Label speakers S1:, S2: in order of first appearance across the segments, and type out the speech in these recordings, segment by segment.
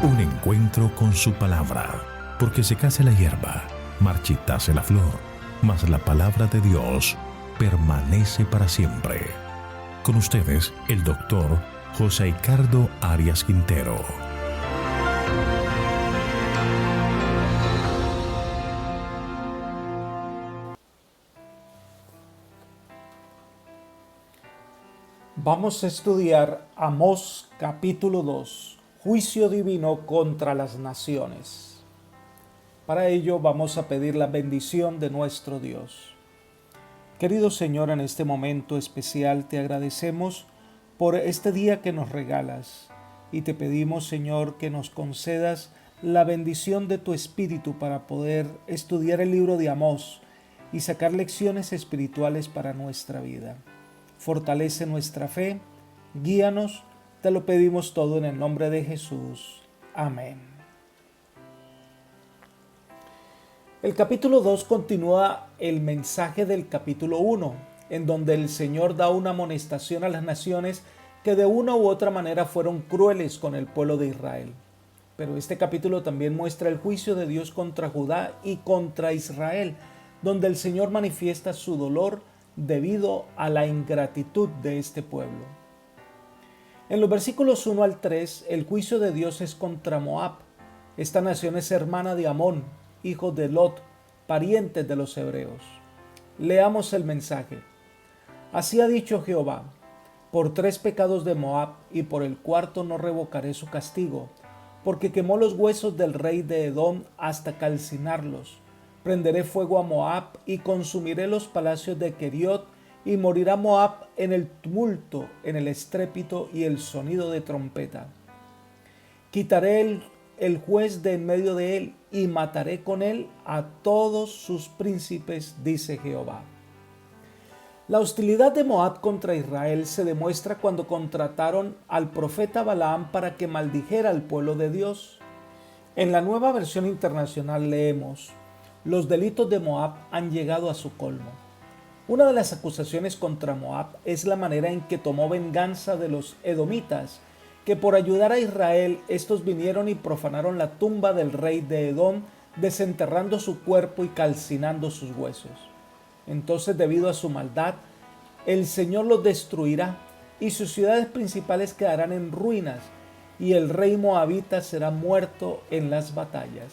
S1: Un encuentro con su palabra, porque secase la hierba, marchitase la flor, mas la palabra de Dios permanece para siempre. Con ustedes, el doctor José Ricardo Arias Quintero.
S2: Vamos a estudiar Amós capítulo 2, Juicio divino contra las naciones. Para ello vamos a pedir la bendición de nuestro Dios. Querido Señor, en este momento especial te agradecemos por este día que nos regalas y te pedimos, Señor, que nos concedas la bendición de tu Espíritu para poder estudiar el libro de Amós y sacar lecciones espirituales para nuestra vida. Fortalece nuestra fe, guíanos, te lo pedimos todo en el nombre de Jesús. Amén. El capítulo 2 continúa el mensaje del capítulo 1, en donde el Señor da una amonestación a las naciones que de una u otra manera fueron crueles con el pueblo de Israel. Pero este capítulo también muestra el juicio de Dios contra Judá y contra Israel, donde el Señor manifiesta su dolor debido a la ingratitud de este pueblo. En los versículos 1 al 3, el juicio de Dios es contra Moab. Esta nación es hermana de Amón, hijo de Lot, parientes de los hebreos. Leamos el mensaje. Así ha dicho Jehová: por 3 pecados de Moab y por el cuarto no revocaré su castigo, porque quemó los huesos del rey de Edom hasta calcinarlos. Prenderé fuego a Moab y consumiré los palacios de Keriot, y morirá Moab en el tumulto, en el estrépito y el sonido de trompeta. Quitaré el juez de en medio de él y mataré con él a todos sus príncipes, dice Jehová. La hostilidad de Moab contra Israel se demuestra cuando contrataron al profeta Balaam para que maldijera al pueblo de Dios. En la Nueva Versión Internacional leemos: los delitos de Moab han llegado a su colmo. Una de las acusaciones contra Moab es la manera en que tomó venganza de los edomitas, que por ayudar a Israel, estos vinieron y profanaron la tumba del rey de Edom, desenterrando su cuerpo y calcinando sus huesos. Entonces, debido a su maldad, el Señor los destruirá y sus ciudades principales quedarán en ruinas, y el rey moabita será muerto en las batallas.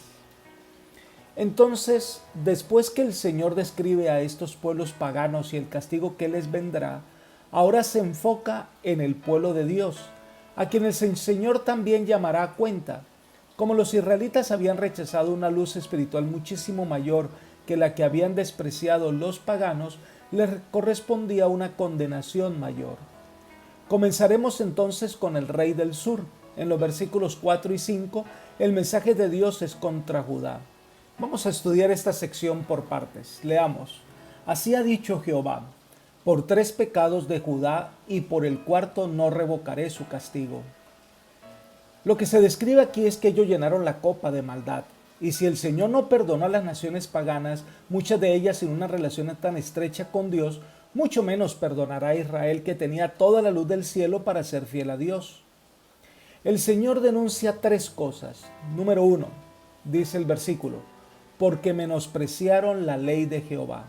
S2: Entonces, después que el Señor describe a estos pueblos paganos y el castigo que les vendrá, ahora se enfoca en el pueblo de Dios, a quienes el Señor también llamará a cuenta. Como los israelitas habían rechazado una luz espiritual muchísimo mayor que la que habían despreciado los paganos, les correspondía una condenación mayor. Comenzaremos entonces con el rey del sur. En los versículos 4 y 5, el mensaje de Dios es contra Judá. Vamos a estudiar esta sección por partes. Leamos. Así ha dicho Jehová: por 3 pecados de Judá y por el cuarto no revocaré su castigo. Lo que se describe aquí es que ellos llenaron la copa de maldad. Y si el Señor no perdonó a las naciones paganas, muchas de ellas sin una relación tan estrecha con Dios, mucho menos perdonará a Israel, que tenía toda la luz del cielo para ser fiel a Dios. El Señor denuncia 3 cosas. Número 1, dice el versículo: porque menospreciaron la ley de Jehová.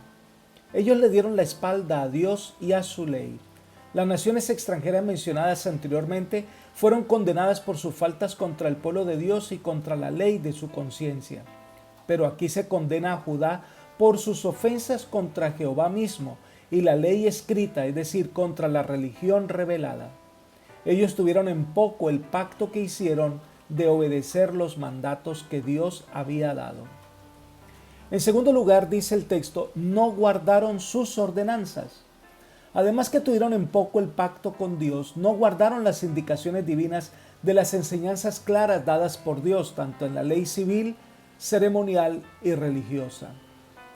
S2: Ellos le dieron la espalda a Dios y a su ley. Las naciones extranjeras mencionadas anteriormente fueron condenadas por sus faltas contra el pueblo de Dios y contra la ley de su conciencia. Pero aquí se condena a Judá por sus ofensas contra Jehová mismo y la ley escrita, es decir, contra la religión revelada. Ellos tuvieron en poco el pacto que hicieron de obedecer los mandatos que Dios había dado. En segundo lugar, dice el texto, no guardaron sus ordenanzas. Además que tuvieron en poco el pacto con Dios, no guardaron las indicaciones divinas de las enseñanzas claras dadas por Dios, tanto en la ley civil, ceremonial y religiosa.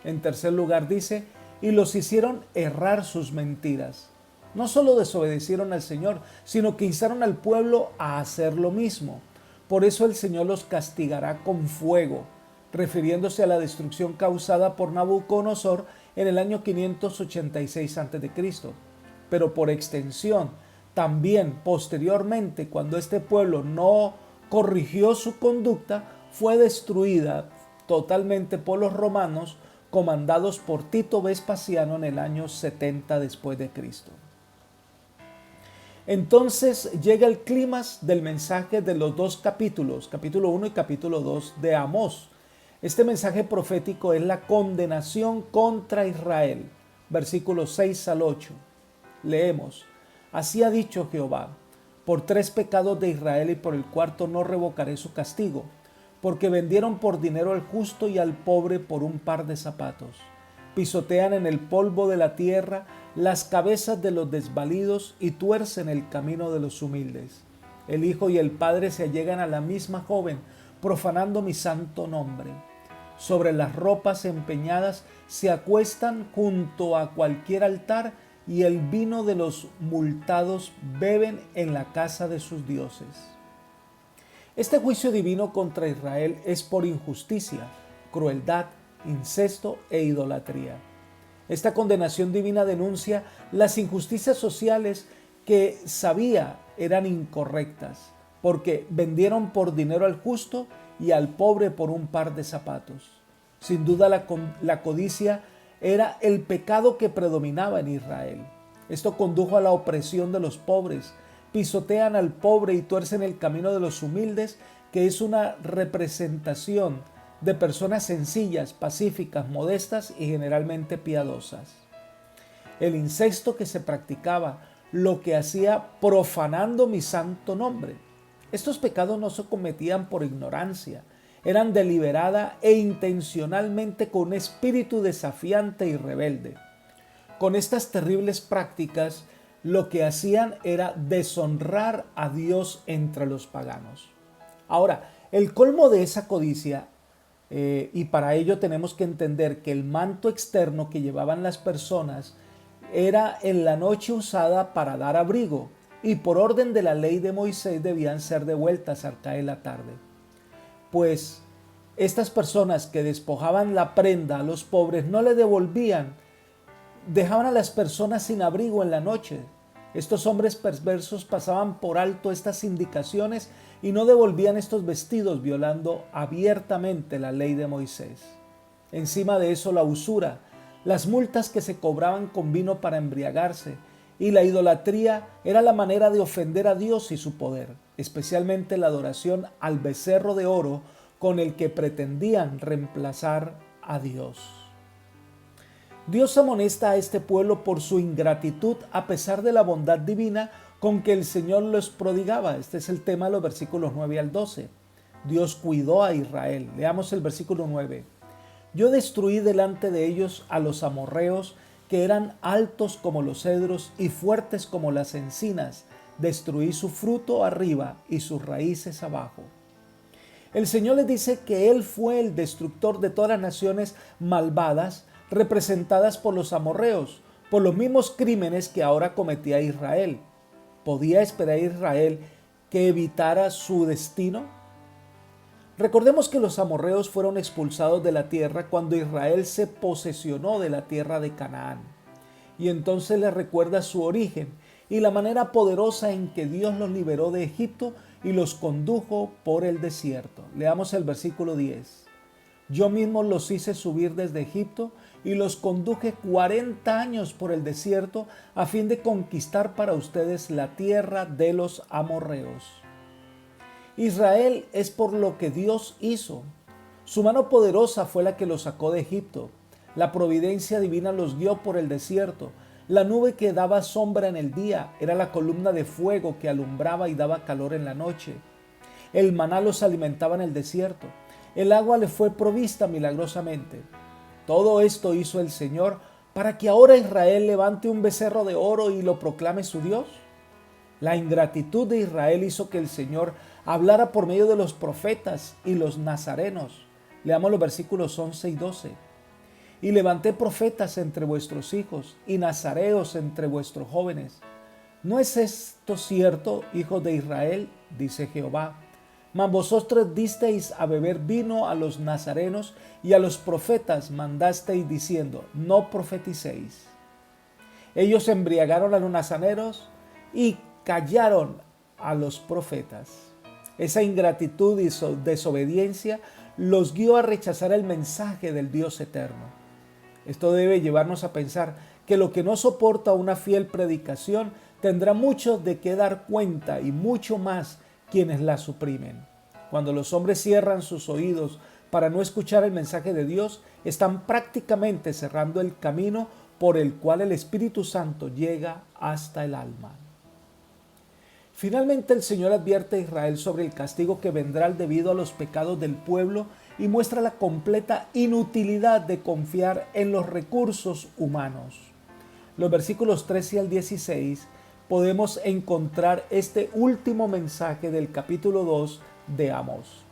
S2: En tercer lugar dice, y los hicieron errar sus mentiras. No solo desobedecieron al Señor, sino que instaron al pueblo a hacer lo mismo. Por eso el Señor los castigará con fuego, refiriéndose a la destrucción causada por Nabucodonosor en el año 586 a.C., pero por extensión, también posteriormente, cuando este pueblo no corrigió su conducta, fue destruida totalmente por los romanos, comandados por Tito Vespasiano en el año 70 después de Cristo. Entonces llega el clímax del mensaje de los dos capítulos, capítulo 1 y capítulo 2 de Amós. Este mensaje profético es la condenación contra Israel, versículos 6 al 8. Leemos: Así ha dicho Jehová: por 3 pecados de Israel y por el cuarto no revocaré su castigo, porque vendieron por dinero al justo y al pobre por un par de zapatos. Pisotean en el polvo de la tierra las cabezas de los desvalidos y tuercen el camino de los humildes. El hijo y el padre se allegan a la misma joven, profanando mi santo nombre. Sobre las ropas empeñadas se acuestan junto a cualquier altar, y el vino de los multados beben en la casa de sus dioses. Este juicio divino contra Israel es por injusticia, crueldad, incesto e idolatría. Esta condenación divina denuncia las injusticias sociales que sabía eran incorrectas, porque vendieron por dinero al justo y al pobre por un par de zapatos. Sin duda la codicia era el pecado que predominaba en Israel. Esto condujo a la opresión de los pobres. Pisotean al pobre y tuercen el camino de los humildes, que es una representación de personas sencillas, pacíficas, modestas y generalmente piadosas. El incesto que se practicaba, lo que hacía profanando mi santo nombre. Estos pecados no se cometían por ignorancia, eran deliberada e intencionalmente con un espíritu desafiante y rebelde. Con estas terribles prácticas, lo que hacían era deshonrar a Dios entre los paganos. Ahora, el colmo de esa codicia, y para ello tenemos que entender que el manto externo que llevaban las personas era en la noche usada para dar abrigo, y por orden de la ley de Moisés debían ser devueltas al caer la tarde. Pues estas personas que despojaban la prenda a los pobres no le devolvían, dejaban a las personas sin abrigo en la noche. Estos hombres perversos pasaban por alto estas indicaciones y no devolvían estos vestidos, violando abiertamente la ley de Moisés. Encima de eso, la usura, las multas que se cobraban con vino para embriagarse, y la idolatría era la manera de ofender a Dios y su poder, especialmente la adoración al becerro de oro con el que pretendían reemplazar a Dios. Dios amonesta a este pueblo por su ingratitud a pesar de la bondad divina con que el Señor los prodigaba. Este es el tema de los versículos 9 al 12. Dios cuidó a Israel. Leamos el versículo 9. Yo destruí delante de ellos a los amorreos, que eran altos como los cedros y fuertes como las encinas. Destruí su fruto arriba y sus raíces abajo. El Señor les dice que Él fue el destructor de todas las naciones malvadas representadas por los amorreos, por los mismos crímenes que ahora cometía Israel. ¿Podía esperar Israel que evitara su destino? Recordemos que los amorreos fueron expulsados de la tierra cuando Israel se posesionó de la tierra de Canaán. Y entonces les recuerda su origen y la manera poderosa en que Dios los liberó de Egipto y los condujo por el desierto. Leamos el versículo 10. Yo mismo los hice subir desde Egipto y los conduje 40 años por el desierto a fin de conquistar para ustedes la tierra de los amorreos. Israel es por lo que Dios hizo. Su mano poderosa fue la que los sacó de Egipto. La providencia divina los guió por el desierto. La nube que daba sombra en el día era la columna de fuego que alumbraba y daba calor en la noche. El maná los alimentaba en el desierto. El agua le fue provista milagrosamente. Todo esto hizo el Señor para que ahora Israel levante un becerro de oro y lo proclame su Dios. La ingratitud de Israel hizo que el Señor hablara por medio de los profetas y los nazarenos. Leamos los versículos 11 y 12. Y levanté profetas entre vuestros hijos y nazareos entre vuestros jóvenes. ¿No es esto cierto, hijos de Israel? Dice Jehová. Mas vosotros disteis a beber vino a los nazarenos y a los profetas mandasteis diciendo, no profeticéis. Ellos embriagaron a los nazarenos y callaron a los profetas. Esa ingratitud y desobediencia los guió a rechazar el mensaje del Dios eterno. Esto debe llevarnos a pensar que lo que no soporta una fiel predicación tendrá mucho de qué dar cuenta y mucho más quienes la suprimen. Cuando los hombres cierran sus oídos para no escuchar el mensaje de Dios, están prácticamente cerrando el camino por el cual el Espíritu Santo llega hasta el alma. Finalmente el Señor advierte a Israel sobre el castigo que vendrá debido a los pecados del pueblo y muestra la completa inutilidad de confiar en los recursos humanos. Los versículos 13 al 16 podemos encontrar este último mensaje del capítulo 2 de Amós.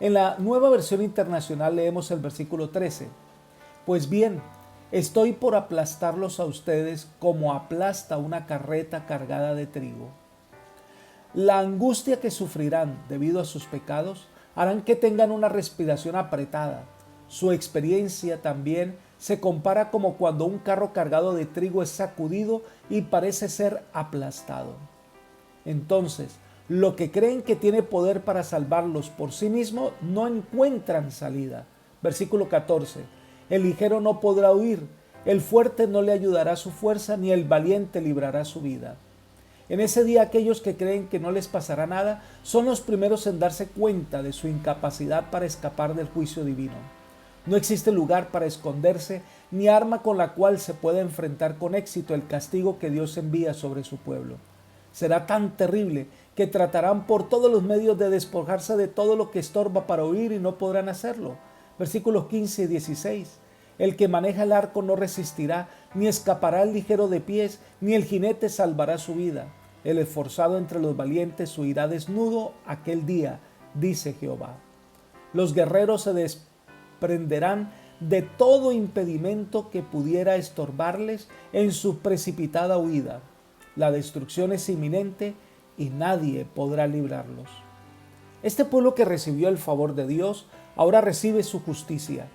S2: En la Nueva Versión Internacional leemos el versículo 13. Pues bien, estoy por aplastarlos a ustedes como aplasta una carreta cargada de trigo. La angustia que sufrirán debido a sus pecados harán que tengan una respiración apretada. Su experiencia también se compara como cuando un carro cargado de trigo es sacudido y parece ser aplastado. Entonces, lo que creen que tiene poder para salvarlos por sí mismo no encuentran salida. Versículo 14. El ligero no podrá huir, el fuerte no le ayudará su fuerza, ni el valiente librará su vida. En ese día aquellos que creen que no les pasará nada son los primeros en darse cuenta de su incapacidad para escapar del juicio divino. No existe lugar para esconderse ni arma con la cual se pueda enfrentar con éxito el castigo que Dios envía sobre su pueblo. Será tan terrible que tratarán por todos los medios de despojarse de todo lo que estorba para huir y no podrán hacerlo. Versículos 15 y 16. El que maneja el arco no resistirá, ni escapará el ligero de pies, ni el jinete salvará su vida. El esforzado entre los valientes huirá desnudo aquel día, dice Jehová. Los guerreros se desprenderán de todo impedimento que pudiera estorbarles en su precipitada huida. La destrucción es inminente y nadie podrá librarlos. Este pueblo que recibió el favor de Dios ahora recibe su justicia.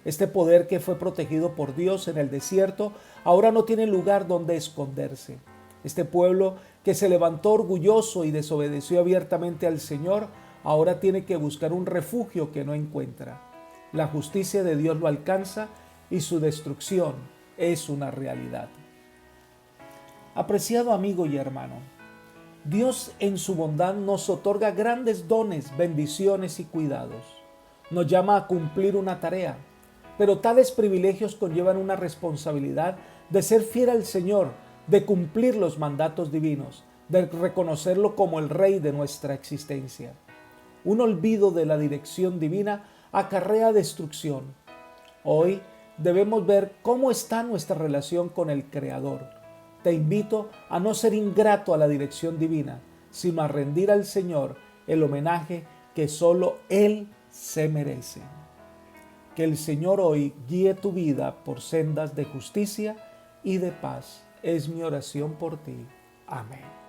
S2: Este poder que fue protegido por Dios en el desierto ahora no tiene lugar donde esconderse. Este pueblo que se levantó orgulloso y desobedeció abiertamente al Señor, ahora tiene que buscar un refugio que no encuentra. La justicia de Dios lo alcanza y su destrucción es una realidad. Apreciado amigo y hermano, Dios en su bondad nos otorga grandes dones, bendiciones y cuidados. Nos llama a cumplir una tarea, pero tales privilegios conllevan una responsabilidad de ser fiel al Señor, de cumplir los mandatos divinos, de reconocerlo como el Rey de nuestra existencia. Un olvido de la dirección divina acarrea destrucción. Hoy debemos ver cómo está nuestra relación con el Creador. Te invito a no ser ingrato a la dirección divina, sino a rendir al Señor el homenaje que solo Él se merece. Que el Señor hoy guíe tu vida por sendas de justicia y de paz. Es mi oración por ti. Amén.